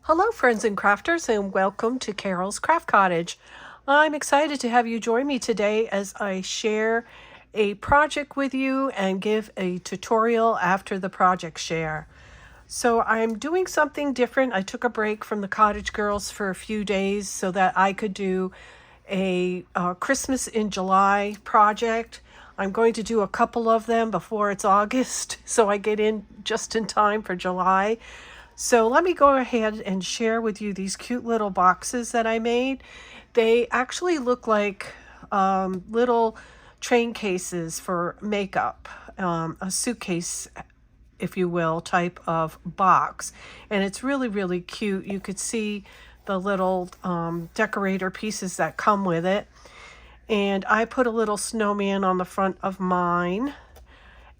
Hello friends and crafters, and welcome to Carol's Craft Cottage. I'm excited to have you join me today as I share a project with you and give a tutorial after the project share. So I'm doing something different. I took a break from the Cottage Girls for a few days so that I could do a Christmas in July project. I'm going to do a couple of them before it's August, so I get in just in time for July. So let me go ahead and share with you these cute little boxes that I made. They actually look like little train cases for makeup, a suitcase, if you will, type of box. And it's really, really cute. You could see the little decorator pieces that come with it. And I put a little snowman on the front of mine.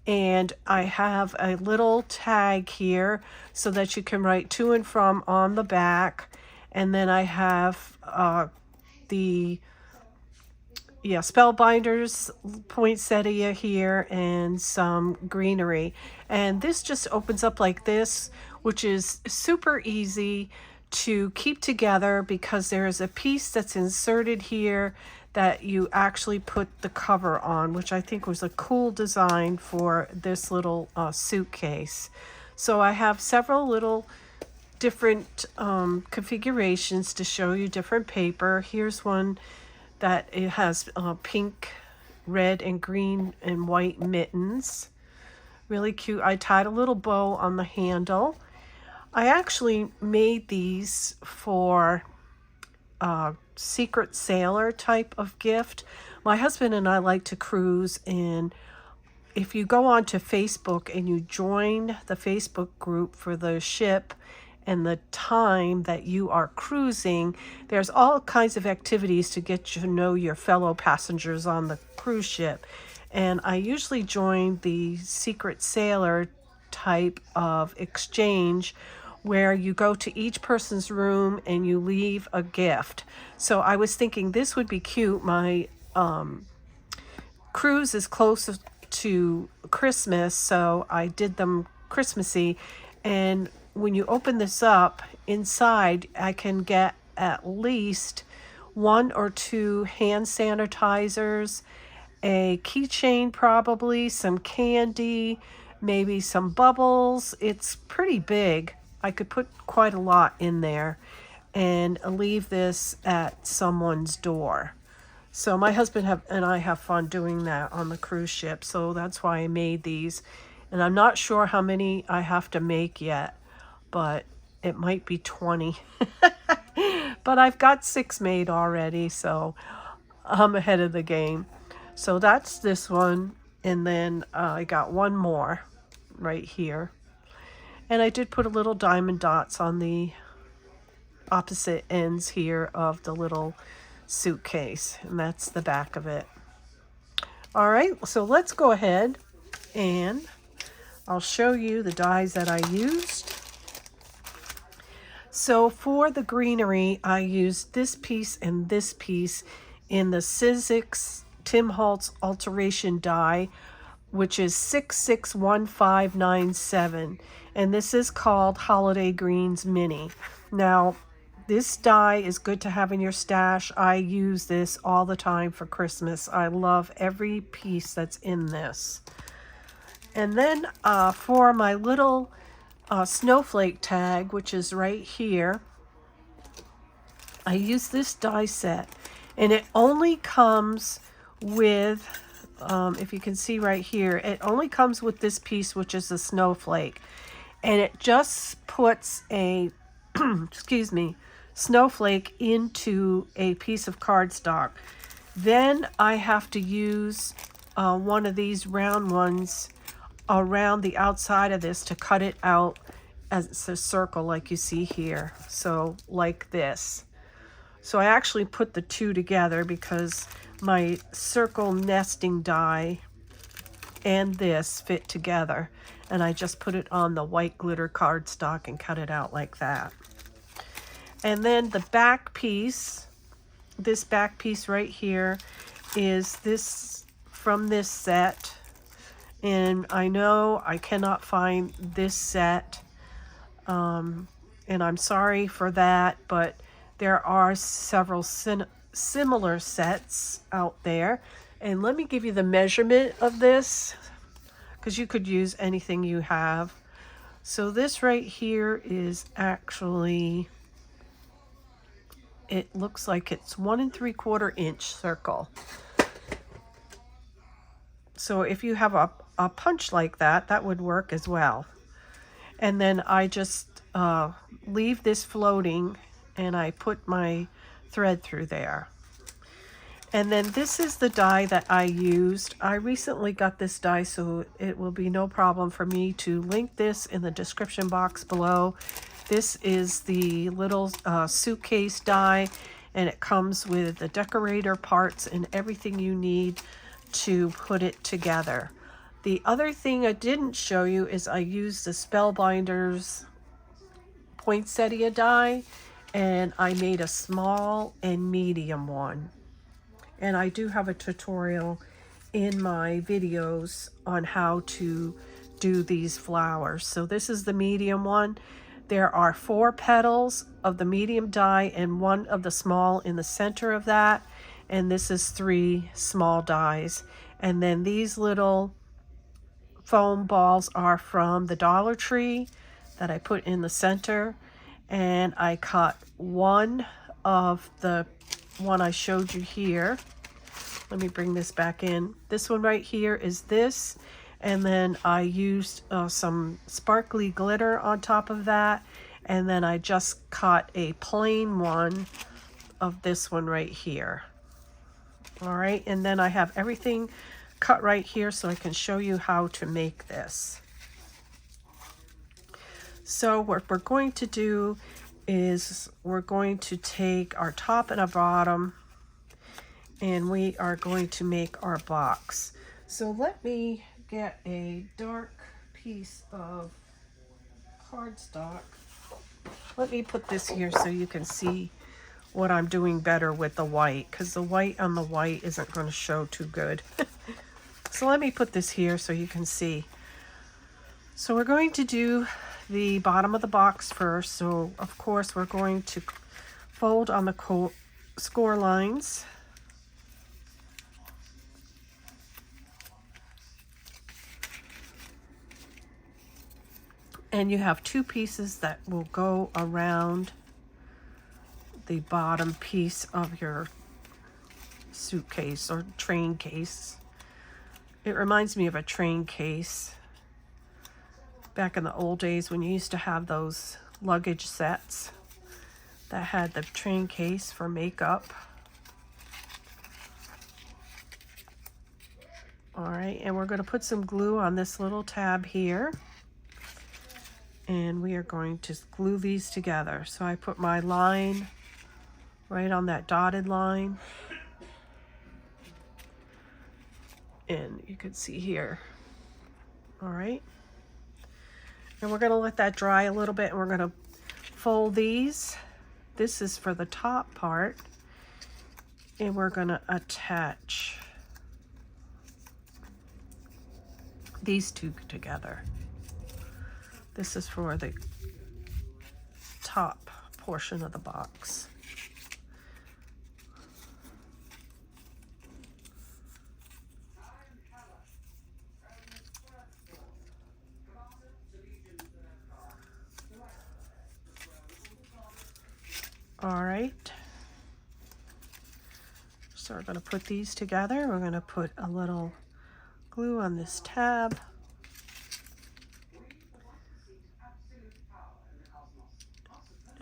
And I have a little tag here so that you can write to and from on the back. And then I have the Spellbinders, Poinsettia here, and some Greenery. And this just opens up like this, which is super easy to keep together because there is a piece that's inserted here that you actually put the cover on, which I think was a cool design for this little suitcase. So I have several little different configurations to show you different paper. Here's one that it has pink, red, and green and white mittens. Really cute. I tied a little bow on the handle. I actually made these for Secret Sailor type of gift. My husband and I like to cruise, and if you go on to Facebook and you join the Facebook group for the ship and the time that you are cruising, there's all kinds of activities to get to know your fellow passengers on the cruise ship. And I usually join the Secret Sailor type of exchange where you go to each person's room and you leave a gift. So I was thinking this would be cute. My cruise is close to Christmas, so I did them Christmassy. And when you open this up, inside I can get at least 1 or 2 hand sanitizers, a keychain probably, some candy, maybe some bubbles. It's pretty big. I could put quite a lot in there and leave this at someone's door. So my husband and I have fun doing that on the cruise ship. So that's why I made these. And I'm not sure how many I have to make yet, but it might be 20. But I've got 6 made already, so I'm ahead of the game. So that's this one. And then I got one more right here. And I did put a little diamond dots on the opposite ends here of the little suitcase. And that's the back of it. All right, so let's go ahead and I'll show you the dies that I used. So for the Greenery, I used this piece and this piece in the Sizzix Tim Holtz Alteration die, which is 661597, and this is called Holiday Greens Mini. Now, this die is good to have in your stash. I use this all the time for Christmas. I love every piece that's in this. And then for my little snowflake tag, which is right here, I use this die set, and it only comes with if you can see right here, it only comes with this piece, which is a snowflake. And it just puts a, excuse me, snowflake into a piece of cardstock. Then I have to use one of these round ones around the outside of this to cut it out as a circle like you see here. So like this. So I actually put the two together because my circle nesting die and this fit together, and I just put it on the white glitter cardstock and cut it out like that. And then the back piece, this back piece right here, is this from this set, and I know I cannot find this set And I'm sorry for that, but there are several similar sets out there. And let me give you the measurement of this, because you could use anything you have. So this right here is actually, it looks like it's 1 3/4 inch circle. So if you have a punch like that, that would work as well. And then I just leave this floating and I put my thread through there. And then this is the die that I used. I recently got this die, so it will be no problem for me to link this in the description box below. This is the little suitcase die, and it comes with the decorator parts and everything you need to put it together. The other thing I didn't show you is I used the Spellbinders Poinsettia die, and I made a small and medium one. And I do have a tutorial in my videos on how to do these flowers. So this is the medium one. There are 4 petals of the medium die and 1 of the small in the center of that. And this is 3 small dies. And then these little foam balls are from the Dollar Tree that I put in the center. And I cut one of the one I showed you here. Let me bring this back in. This one right here is this. And then I used some sparkly glitter on top of that. And then I just cut a plain one of this one right here. All right, and then I have everything cut right here so I can show you how to make this. So what we're going to do is we're going to take our top and our bottom, and we are going to make our box. So let me get a dark piece of cardstock. Let me put this here so you can see what I'm doing better with the white, because the white on the white isn't going to show too good. So let me put this here so you can see. So we're going to do the bottom of the box first. So of course we're going to fold on the score lines. And you have 2 pieces that will go around the bottom piece of your suitcase or train case. It reminds me of a train case back in the old days when you used to have those luggage sets that had the train case for makeup. All right, and we're going to put some glue on this little tab here. And we are going to glue these together. So I put my line right on that dotted line. And you can see here. All right. And we're going to let that dry a little bit, and we're going to fold these. This is for the top part. And we're going to attach these 2 together. This is for the top portion of the box. All right. So we're going to put these together. We're going to put a little glue on this tab.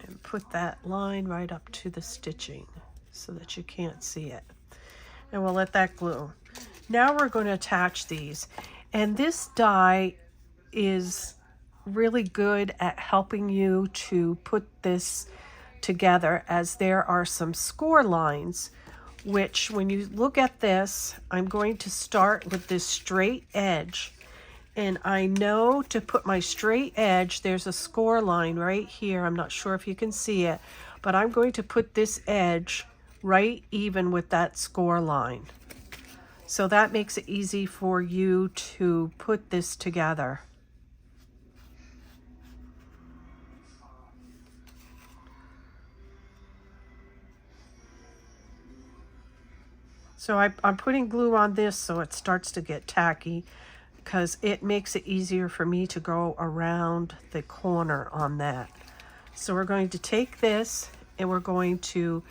And put that line right up to the stitching so that you can't see it. And we'll let that glue. Now we're going to attach these. And this die is really good at helping you to put this together, as there are some score lines, which when you look at this, I'm going to start with this straight edge. And I know to put my straight edge, there's a score line right here. I'm not sure if you can see it, but I'm going to put this edge right even with that score line. So that makes it easy for you to put this together. So I'm putting glue on this so it starts to get tacky, because it makes it easier for me to go around the corner on that. So we're going to take this and we're going to,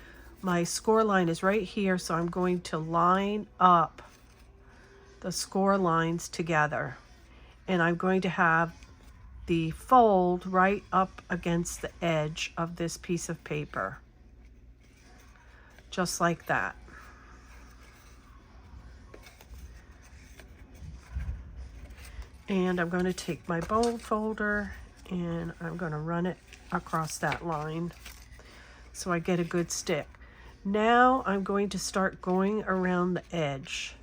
my score line is right here, so I'm going to line up the score lines together. And I'm going to have the fold right up against the edge of this piece of paper. Just like that. And I'm going to take my bone folder and I'm going to run it across that line so I get a good stick. Now I'm going to start going around the edge.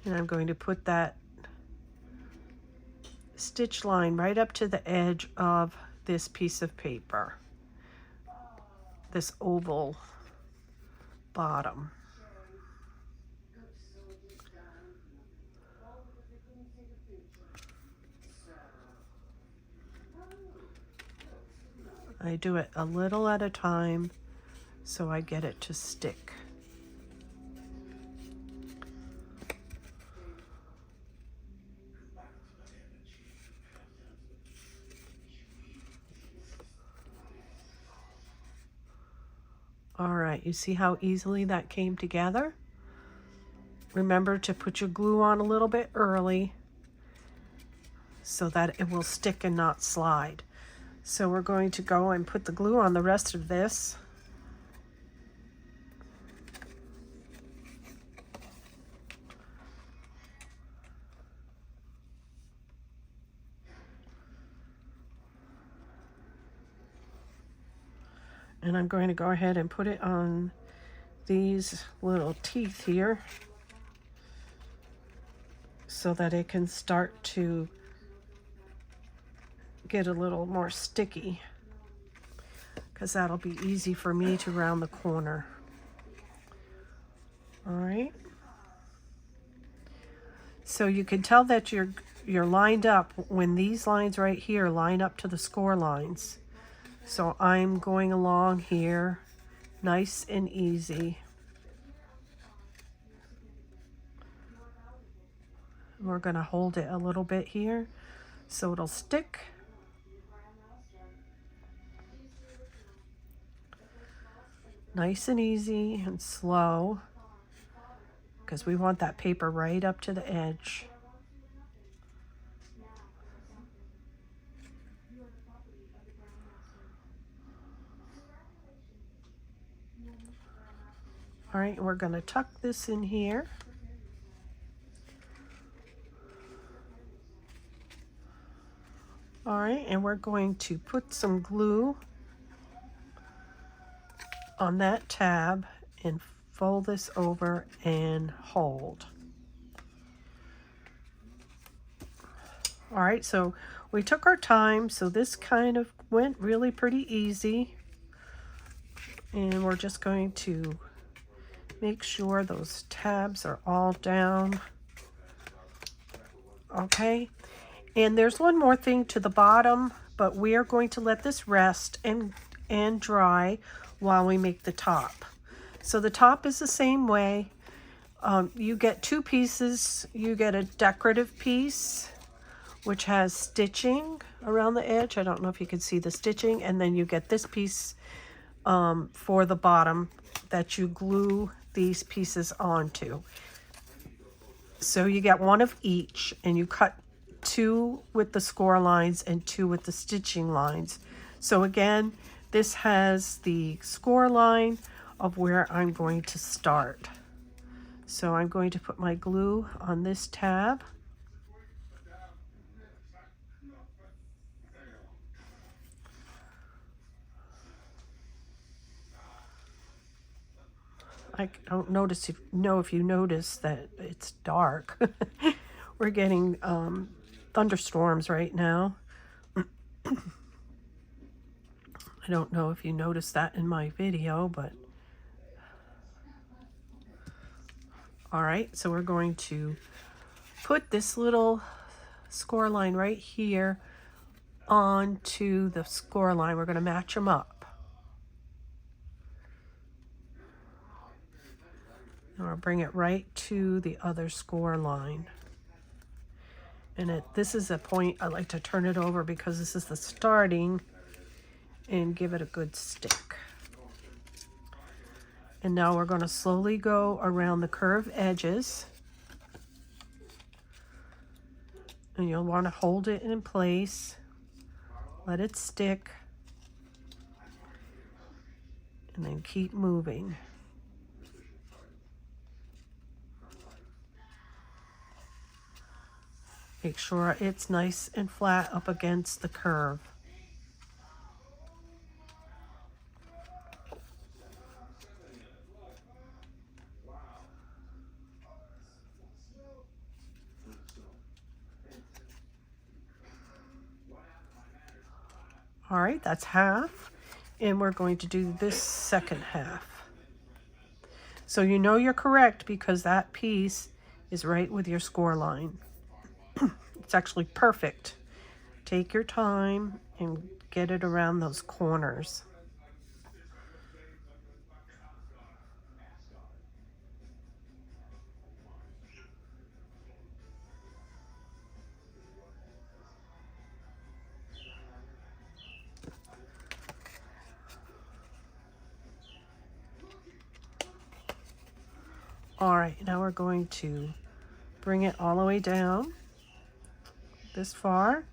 And I'm going to put that stitch line right up to the edge of this piece of paper, this oval bottom. I do it a little at a time so I get it to stick. All right, you see how easily that came together? Remember to put your glue on a little bit early so that it will stick and not slide. So we're going to go and put the glue on the rest of this. And I'm going to go ahead and put it on these little teeth here so that it can start to get a little more sticky, because that'll be easy for me to round the corner. All right. So you can tell that you're lined up when these lines right here line up to the score lines. So I'm going along here nice and easy. We're going to hold it a little bit here so it'll stick. Nice and easy and slow, because we want that paper right up to the edge. All right, we're going to tuck this in here. All right, and we're going to put some glue on that tab and fold this over and hold. All right, so we took our time, so this kind of went really pretty easy. And we're just going to make sure those tabs are all down. Okay, and there's one more thing to the bottom, but we are going to let this rest and dry while we make the top. So the top is the same way. You get two pieces. You get a decorative piece, which has stitching around the edge. I don't know if you can see the stitching. And then you get this piece for the bottom that you glue these pieces onto. So you get one of each, and you cut two with the score lines and two with the stitching lines. So again, this has the score line of where I'm going to start. So I'm going to put my glue on this tab. I don't know if you notice that it's dark. We're getting thunderstorms right now. I don't know if you noticed that in my video, but all right, so we're going to put this little score line right here onto the score line. We're going to match them up. And we'll bring it right to the other score line. And this is a point I like to turn it over because this is the starting, and give it a good stick. And now we're going to slowly go around the curved edges. And you'll want to hold it in place. Let it stick. And then keep moving. Make sure it's nice and flat up against the curve. All right, that's half, and we're going to do this second half. So you know you're correct because that piece is right with your score line. It's actually perfect. Take your time and get it around those corners. All right, now we're going to bring it all the way down this far,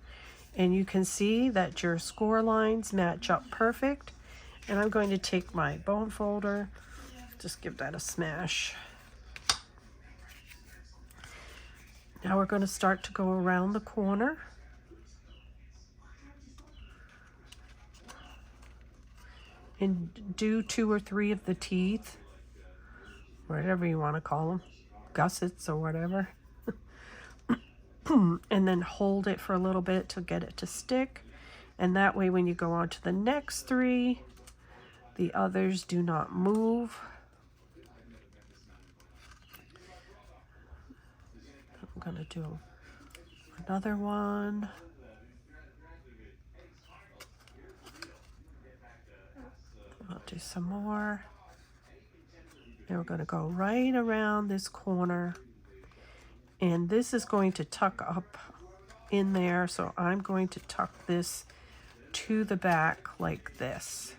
and you can see that your score lines match up perfect. And I'm going to take my bone folder, just give that a smash. Now we're going to start to go around the corner. And do 2 or 3 of the teeth, whatever you want to call them, gussets or whatever. And then hold it for a little bit to get it to stick. And that way when you go on to the next 3, the others do not move. I'm going to do another one. I'll do some more. And we're going to go right around this corner. And this is going to tuck up in there. So I'm going to tuck this to the back like this.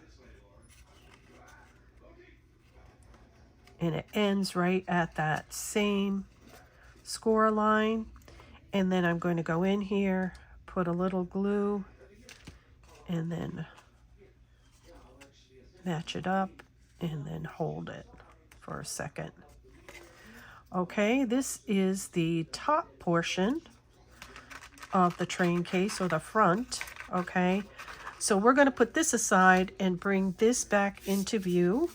And it ends right at that same score line. And then I'm going to go in here, put a little glue, and then match it up, and then hold it for a second. Okay, this is the top portion of the train case, or the front. Okay, so we're going to put this aside and bring this back into view.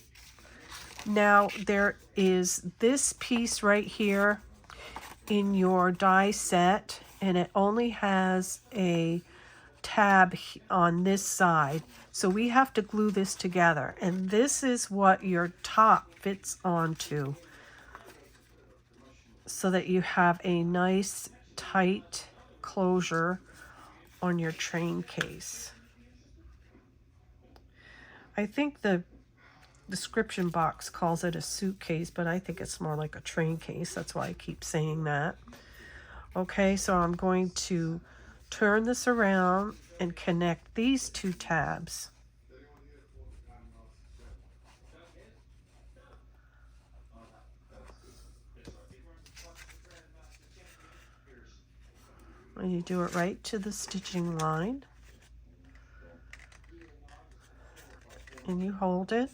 Now there is this piece right here in your die set, and it only has a tab on this side, so we have to glue this together, and this is what your top fits onto, so that you have a nice tight closure on your train case. I think the description box calls it a suitcase, but I think it's more like a train case. That's why I keep saying that. Okay, so I'm going to turn this around and connect these 2 tabs. And you do it right to the stitching line. And you hold it.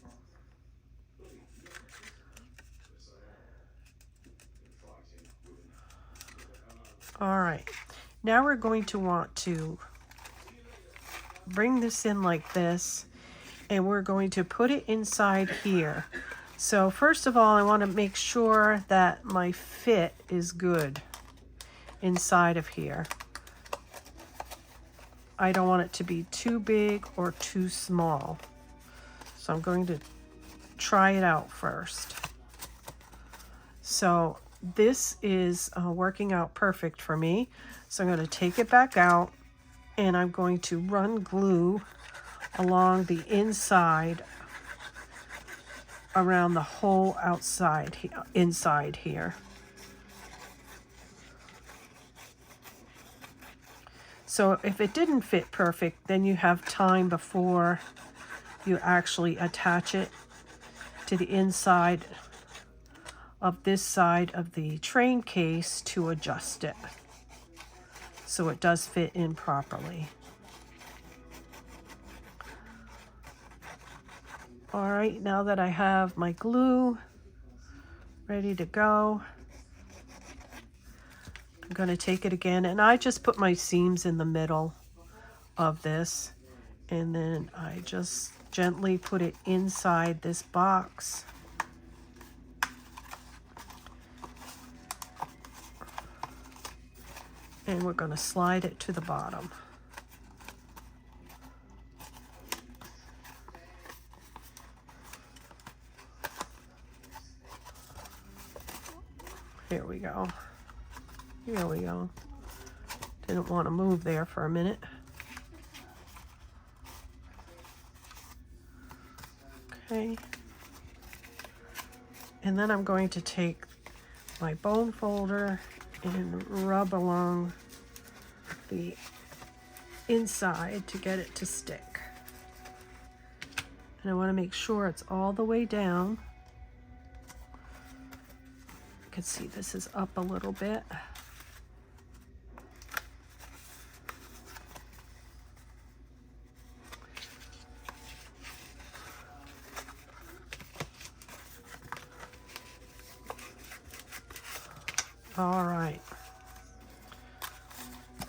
All right, now we're going to want to bring this in like this, and we're going to put it inside here. So first of all, I want to make sure that my fit is good inside of here. I don't want it to be too big or too small. So I'm going to try it out first. So this is working out perfect for me. So I'm going to take it back out, and I'm going to run glue along the inside around the whole outside, inside here. So if it didn't fit perfect, then you have time before you actually attach it to the inside of this side of the train case to adjust it so it does fit in properly. All right, now that I have my glue ready to go, I'm going to take it again, and I just put my seams in the middle of this, and then I just gently put it inside this box. And we're going to slide it to the bottom. Here we go. Here we go. Didn't want to move there for a minute. Okay. And then I'm going to take my bone folder and rub along the inside to get it to stick. And I want to make sure it's all the way down. You can see this is up a little bit. All right.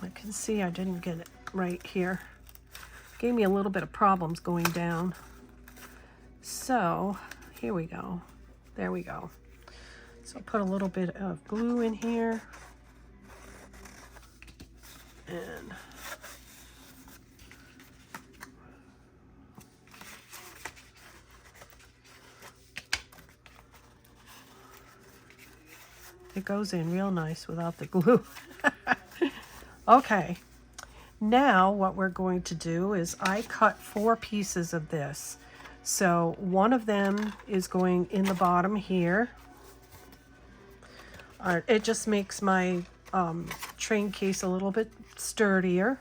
I can see I didn't get it right here. Gave me a little bit of problems going down. So here we go. There we go. So I'll put a little bit of glue in here. And it goes in real nice without the glue. Okay, now what we're going to do is I cut 4 pieces of this. So one of them is going in the bottom here. It just makes my train case a little bit sturdier.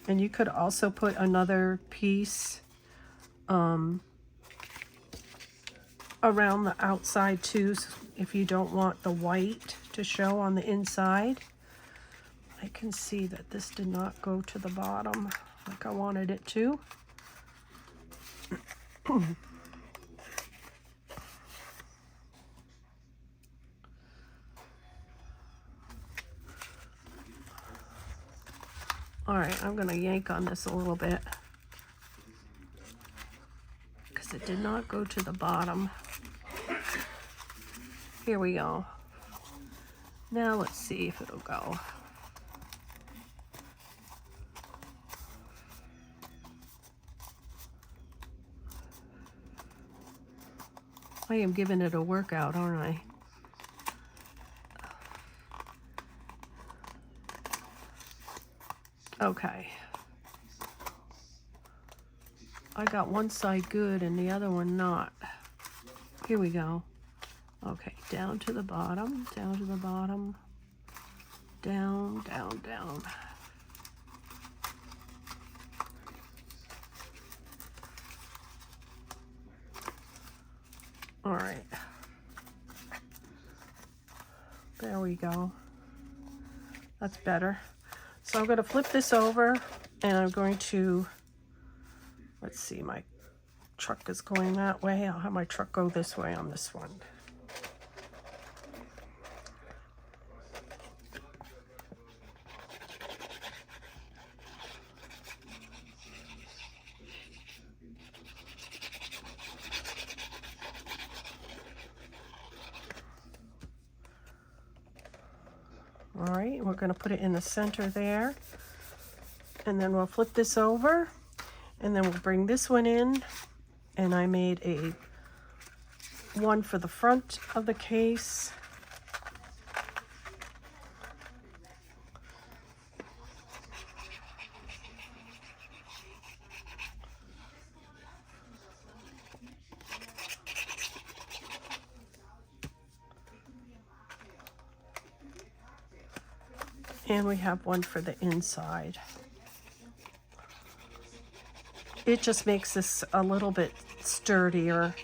And you could also put another piece around the outside too, if you don't want the white to show on the inside. I can see that this did not go to the bottom like I wanted it to. All right, I'm gonna yank on this a little bit because it did not go to the bottom. Here we go. Now let's see if it'll go. I am giving it a workout, aren't I? Okay. I got one side good and the other one not. Here we go. Okay, down to the bottom, down to the bottom, down, down, down. All right. There we go. That's better. So I'm going to flip this over and I'm going to, let's see, my truck is going that way. I'll have my truck go this way on this one. All right, we're going to put it in the center there, and then we'll flip this over. And then we'll bring this one in, and I made a one for the front of the case. And we have one for the inside. It just makes this a little bit sturdier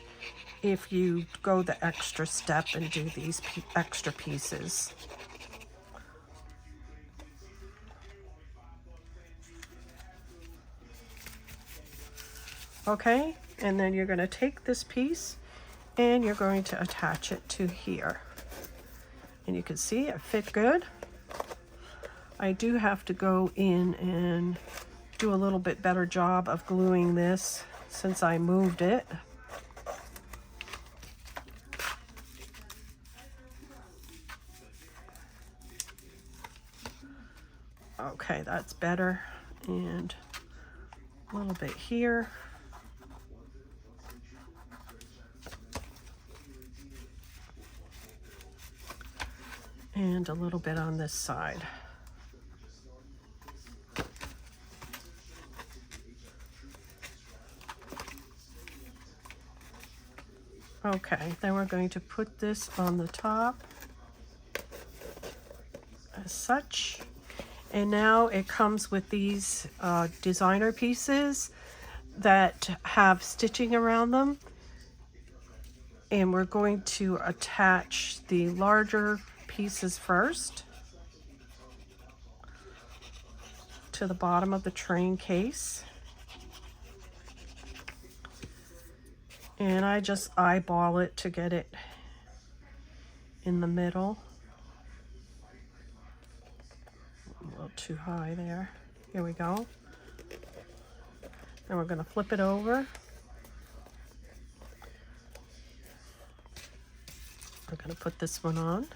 if you go the extra step and do these extra pieces. Okay, and then you're going to take this piece and you're going to attach it to here. And you can see it fit good. I do have to go in and do a little bit better job of gluing this since I moved it. Okay, that's better. And a little bit here. And a little bit on this side. Okay, then we're going to put this on the top as such. And now it comes with these designer pieces that have stitching around them. And we're going to attach the larger pieces first to the bottom of the train case. And I just eyeball it to get it in the middle. A little too high there. Here we go. And we're going to flip it over. We're going to put this one on.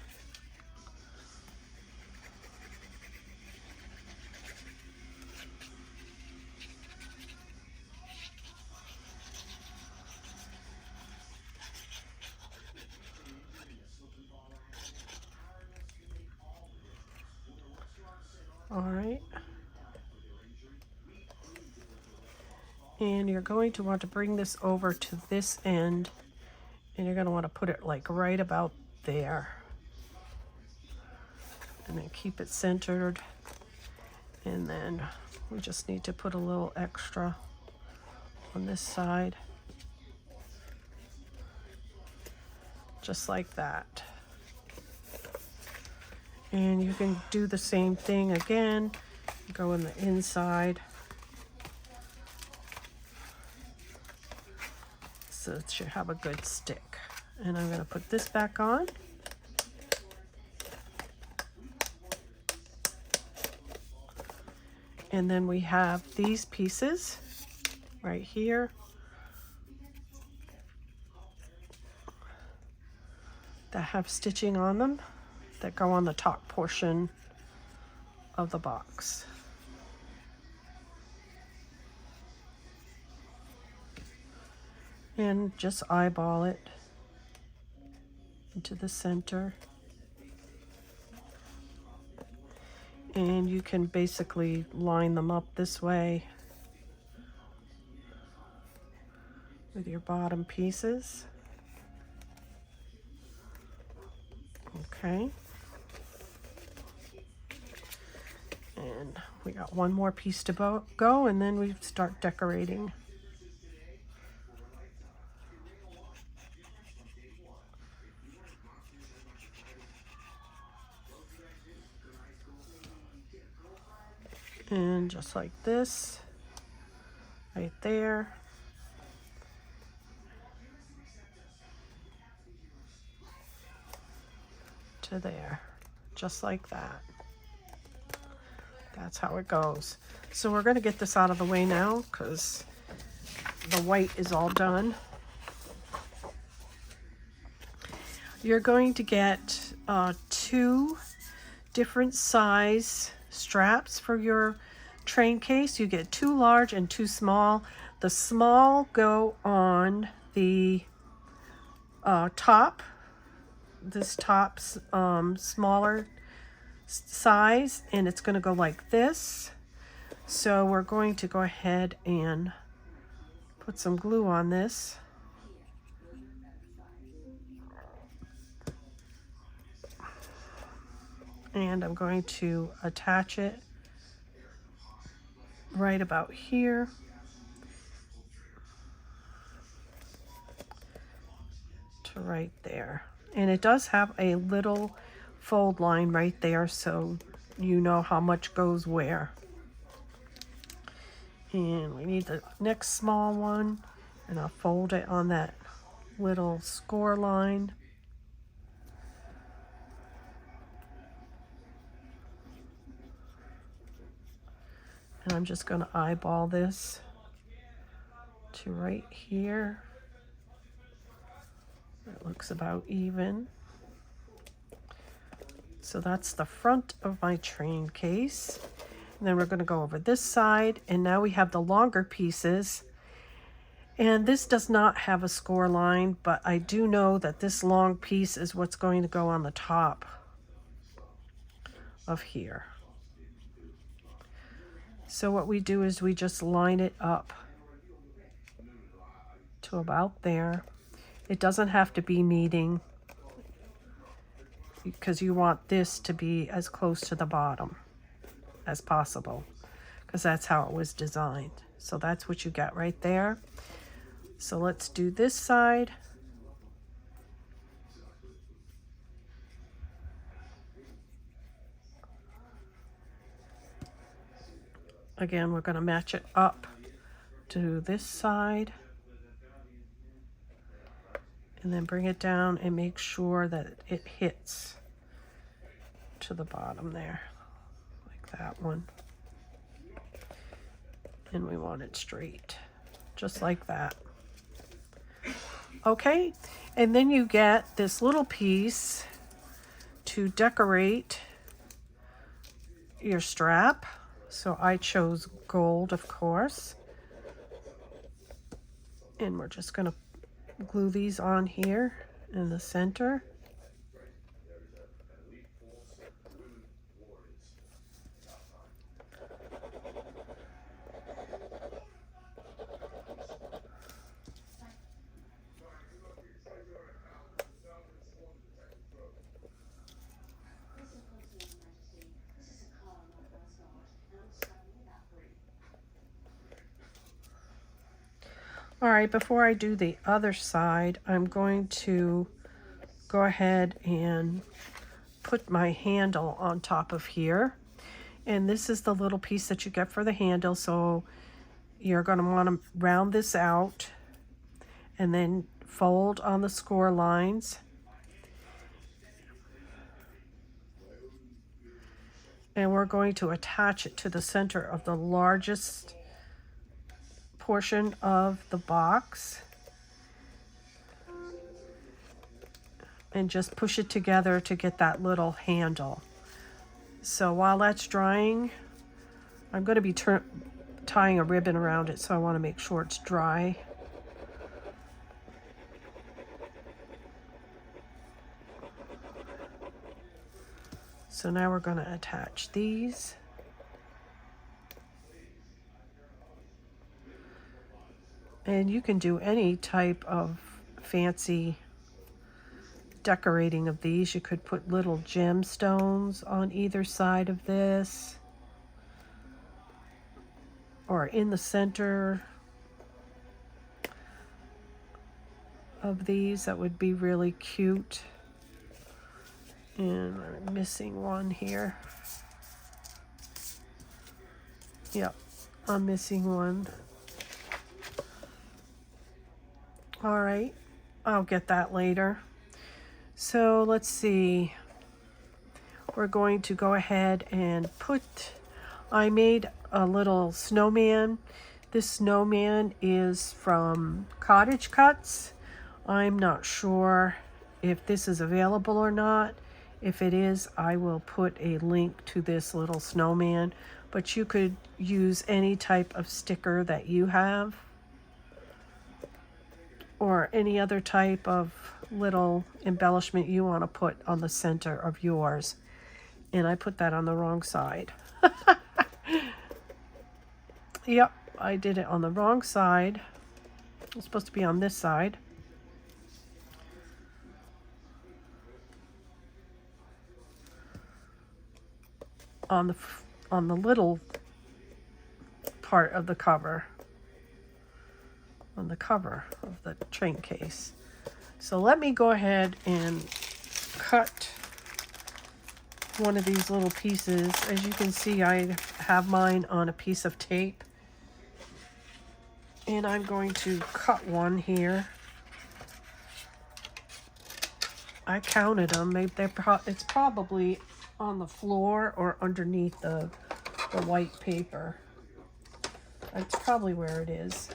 All right. And you're going to want to bring this over to this end, and you're going to want to put it like right about there. And then keep it centered. And then we just need to put a little extra on this side. Just like that. And you can do the same thing again. Go in the inside. So it should have a good stick. And I'm going to put this back on. And then we have these pieces right here that have stitching on them that go on the top portion of the box. And just eyeball it into the center. And you can basically line them up this way with your bottom pieces. Okay. And we got one more piece to go, and then we start decorating. And just like this, right there. To there, just like that. That's how it goes. So we're going to get this out of the way now because the white is all done. You're going to get 2 different size straps for your train case. You get 2 large and 2 small. The small go on the top, this top's smaller size, and it's going to go like this. So we're going to go ahead and put some glue on this. And I'm going to attach it right about here. To right there. And it does have a little fold line right there, so you know how much goes where. And we need the next small one, and I'll fold it on that little score line. And I'm just going to eyeball this to right here. It looks about even. So that's the front of my train case. And then we're going to go over this side, and now we have the longer pieces. And this does not have a score line, but I do know that this long piece is what's going to go on the top of here. So what we do is we just line it up to about there. It doesn't have to be meeting, because you want this to be as close to the bottom as possible, because that's how it was designed. So that's what you got right there. So let's do this side. Again, we're going to match it up to this side. And then bring it down and make sure that it hits to the bottom there, like that one. And we want it straight, just like that. Okay, and then you get this little piece to decorate your strap. So I chose gold, of course. And we're just going to glue these on here in the center. All right, before I do the other side, I'm going to go ahead and put my handle on top of here. And this is the little piece that you get for the handle. So you're going to want to round this out and then fold on the score lines. And we're going to attach it to the center of the largest portion of the box and just push it together to get that little handle. So while that's drying, I'm going to be tying a ribbon around it, so I want to make sure it's dry. So now we're going to attach these. And you can do any type of fancy decorating of these. You could put little gemstones on either side of this, or in the center of these. That would be really cute. And I'm missing one here. Yep, I'm missing one. All right, I'll get that later. So let's see. We're going to go ahead and I made a little snowman. This snowman is from Cottagecutz. I'm not sure if this is available or not. If it is, I will put a link to this little snowman. but you could use any type of sticker that you have, or any other type of little embellishment you want to put on the center of yours. And I put that on the wrong side. Yep, I did it on the wrong side. It's supposed to be on this side. On the little part of the cover. On the cover of the train case. So let me go ahead and cut one of these little pieces. As you can see, I have mine on a piece of tape. And I'm going to cut one here. I counted them. It's probably on the floor or underneath the white paper. That's probably where it is.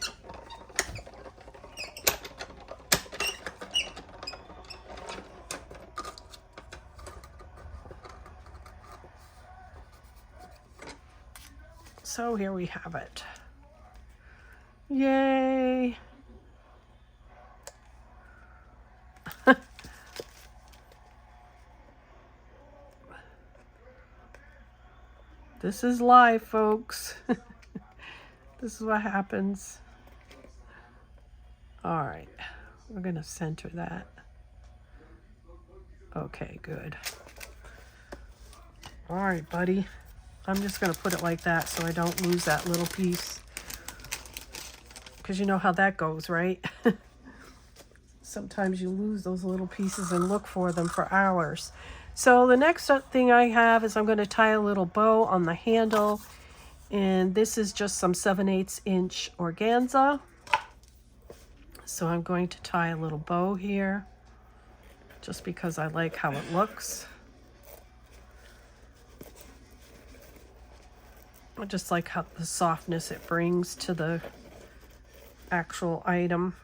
So here we have it. Yay! This is live, folks. This is what happens. All right, we're gonna center that. Okay, good. All right, buddy. I'm just gonna put it like that so I don't lose that little piece. Because you know how that goes, right? Sometimes you lose those little pieces and look for them for hours. So the next thing I have is I'm going to tie a little bow on the handle. And this is just some 7/8 inch organza. So I'm going to tie a little bow here. Just because I like how it looks. I just like how the softness it brings to the actual item.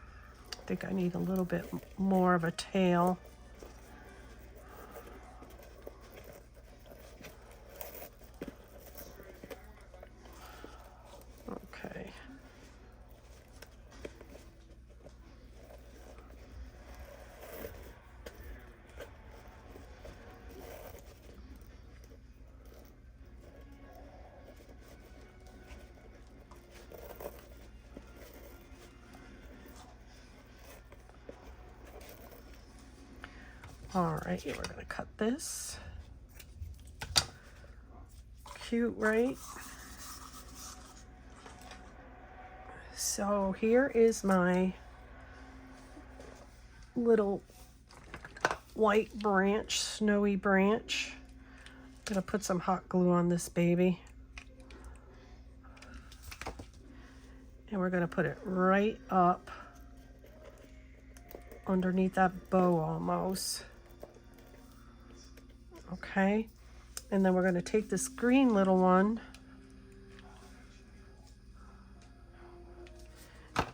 I think I need a little bit more of a tail. Okay. All right, we're gonna cut this. Cute, right? So here is my little white branch, snowy branch. I'm gonna put some hot glue on this baby. And we're gonna put it right up underneath that bow almost. Okay, and then we're going to take this green little one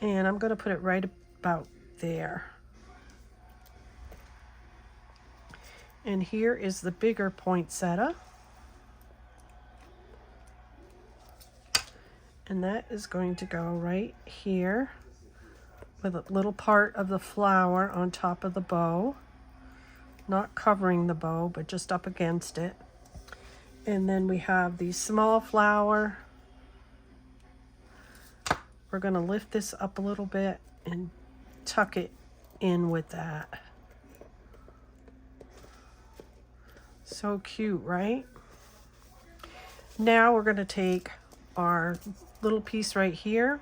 and I'm going to put it right about there. And here is the bigger poinsettia. And that is going to go right here with a little part of the flower on top of the bow. Not covering the bow, but just up against it. And then we have the small flower. We're going to lift this up a little bit and tuck it in with that. So cute, right? Now we're going to take our little piece right here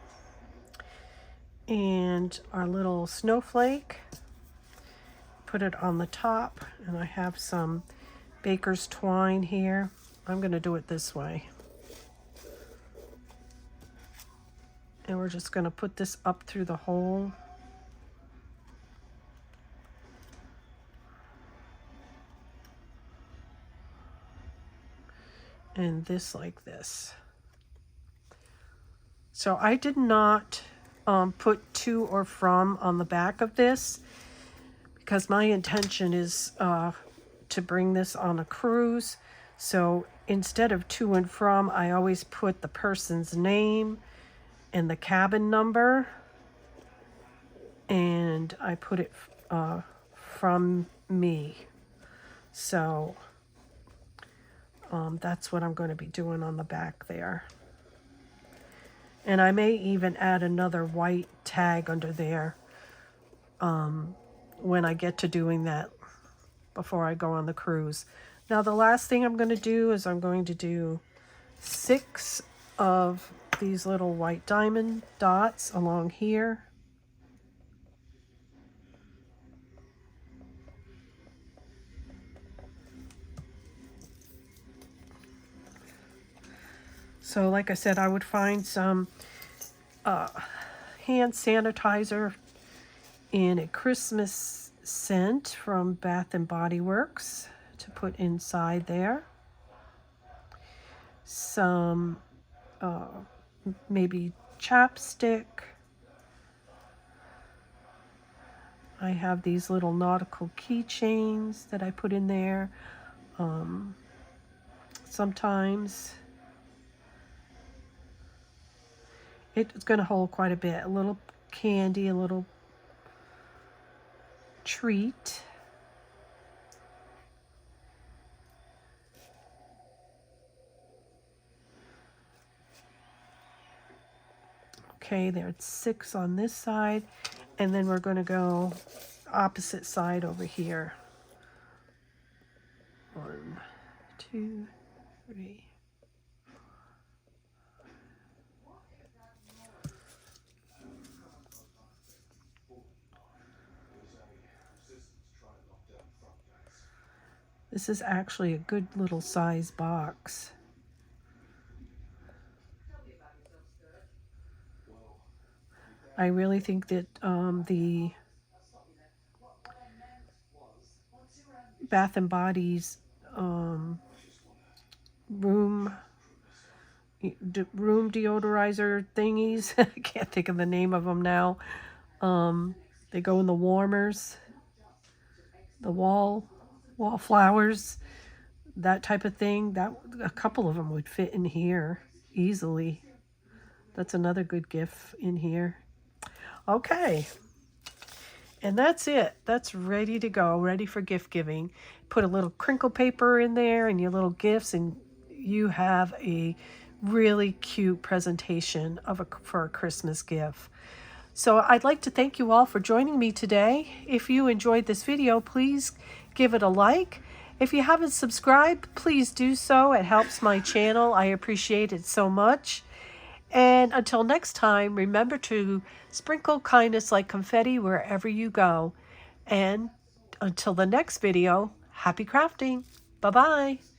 and our little snowflake. Put it on the top, and I have some baker's twine here. I'm going to do it this way. And we're just going to put this up through the hole. And this like this. So I did not put to or from on the back of this, because my intention is to bring this on a cruise. So instead of to and from, I always put the person's name and the cabin number, and I put it from me. So that's what I'm going to be doing on the back there. And I may even add another white tag under there when I get to doing that before I go on the cruise. Now the last thing I'm going to do is I'm going to do 6 of these little white diamond dots along here. So like I said, I would find some hand sanitizer in a Christmas scent from Bath and Body Works to put inside there. Some maybe chapstick. I have these little nautical keychains that I put in there. Sometimes it's going to hold quite a bit. A little candy, a little treat. Okay, there's 6 on this side, and then we're going to go opposite side over here. 1, 2, 3. This is actually a good little size box. I really think that the Bath and Body's room deodorizer thingies, I can't think of the name of them now. They go in the warmers, the wallflowers, that type of thing. That a couple of them would fit in here easily. That's another good gift in here. Okay, and that's it. That's ready to go, ready for gift giving. Put a little crinkle paper in there and your little gifts, and you have a really cute presentation of for a Christmas gift. So I'd like to thank you all for joining me today. If you enjoyed this video, please give it a like. If you haven't subscribed, please do so. It helps my channel. I appreciate it so much. And until next time, remember to sprinkle kindness like confetti wherever you go. And until the next video, happy crafting. Bye-bye.